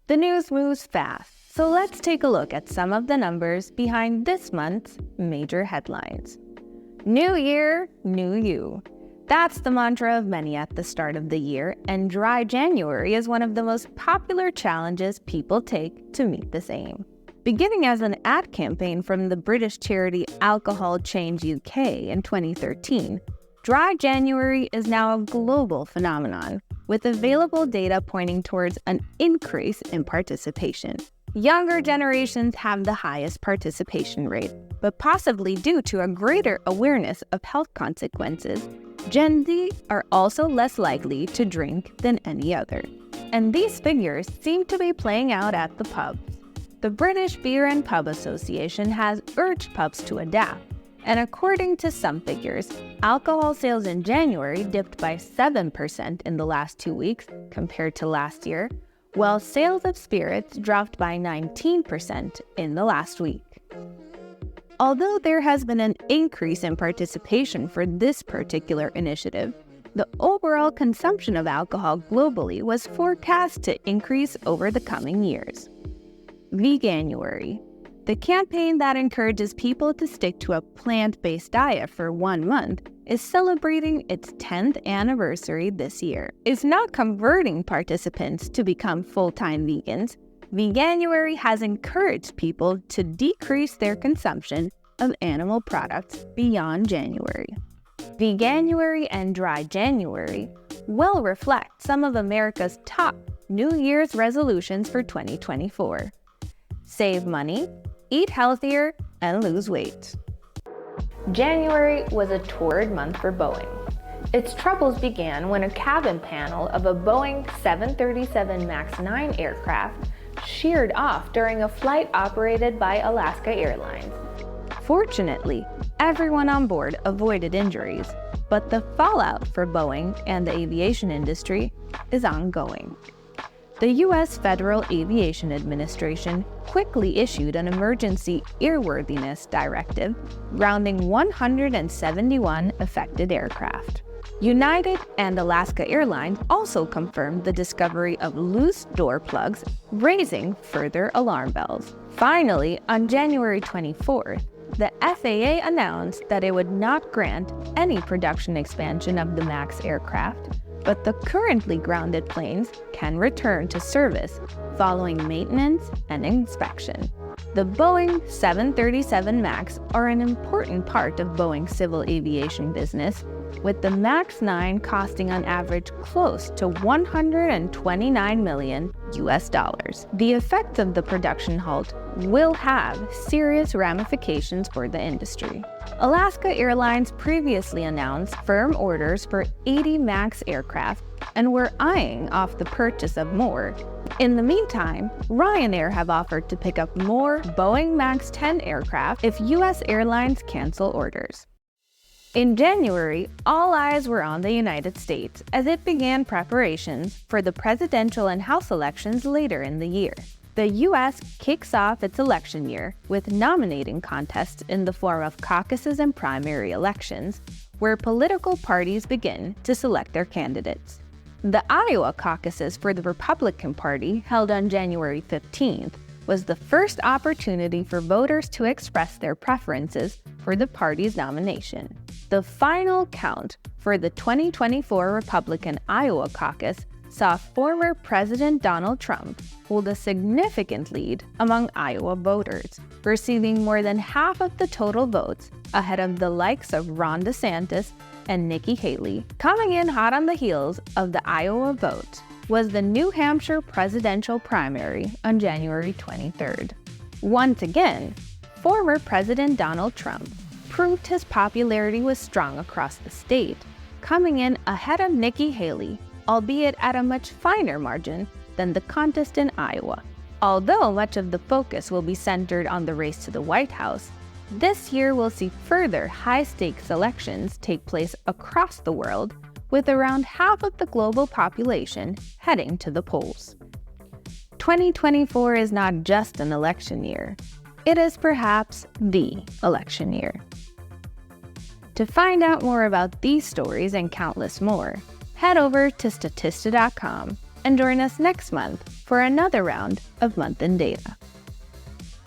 The news moves fast, so let's take a look at some of the numbers behind this month's major headlines. New year, new you. That's the mantra of many at the start of the year, and Dry January is one of the most popular challenges people take to meet this aim. Beginning as an ad campaign from the British charity Alcohol Change UK in 2013, Dry January is now a global phenomenon, with available data pointing towards an increase in participation. Younger generations have the highest participation rate, but possibly due to a greater awareness of health consequences, Gen Z are also less likely to drink than any other. And these figures seem to be playing out at the pubs. The British Beer and Pub Association has urged pubs to adapt, and according to some figures, alcohol sales in January dipped by 7% in the last 2 weeks compared to last year, while sales of spirits dropped by 19% in the last week. Although there has been an increase in participation for this particular initiative, the overall consumption of alcohol globally was forecast to increase over the coming years. Veganuary. The campaign that encourages people to stick to a plant-based diet for 1 month is celebrating its 10th anniversary this year. It's not converting participants to become full-time vegans. Veganuary has encouraged people to decrease their consumption of animal products beyond January. Veganuary and Dry January will reflect some of America's top New Year's resolutions for 2024. Save money, eat healthier, and lose weight. January was a torrid month for Boeing. Its troubles began when a cabin panel of a Boeing 737 MAX 9 aircraft sheared off during a flight operated by Alaska Airlines. Fortunately, everyone on board avoided injuries, but the fallout for Boeing and the aviation industry is ongoing. The U.S. Federal Aviation Administration quickly issued an emergency airworthiness directive grounding 171 affected aircraft. United and Alaska Airlines also confirmed the discovery of loose door plugs, raising further alarm bells. Finally, on January 24th, the FAA announced that it would not grant any production expansion of the MAX aircraft, but the currently grounded planes can return to service following maintenance and inspection. The Boeing 737 MAX are an important part of Boeing's civil aviation business, with the MAX 9 costing on average close to $129 million. The effects of the production halt will have serious ramifications for the industry. Alaska Airlines previously announced firm orders for 80 MAX aircraft and were eyeing off the purchase of more. In the meantime, Ryanair have offered to pick up more Boeing MAX 10 aircraft if U.S. airlines cancel orders. In January, all eyes were on the United States as it began preparations for the presidential and House elections later in the year. The U.S. kicks off its election year with nominating contests in the form of caucuses and primary elections, where political parties begin to select their candidates. The Iowa caucuses for the Republican Party, held on January 15th, was the first opportunity for voters to express their preferences for the party's nomination. The final count for the 2024 Republican Iowa caucus saw former President Donald Trump hold a significant lead among Iowa voters, receiving more than half of the total votes ahead of the likes of Ron DeSantis and Nikki Haley. Coming in hot on the heels of the Iowa vote was the New Hampshire presidential primary on January 23rd. Once again, former President Donald Trump proved his popularity was strong across the state, coming in ahead of Nikki Haley, albeit at a much finer margin than the contest in Iowa. Although much of the focus will be centered on the race to the White House, this year will see further high-stakes elections take place across the world, with around half of the global population heading to the polls. 2024 is not just an election year. It is perhaps the election year. To find out more about these stories and countless more, head over to Statista.com and join us next month for another round of month-end data.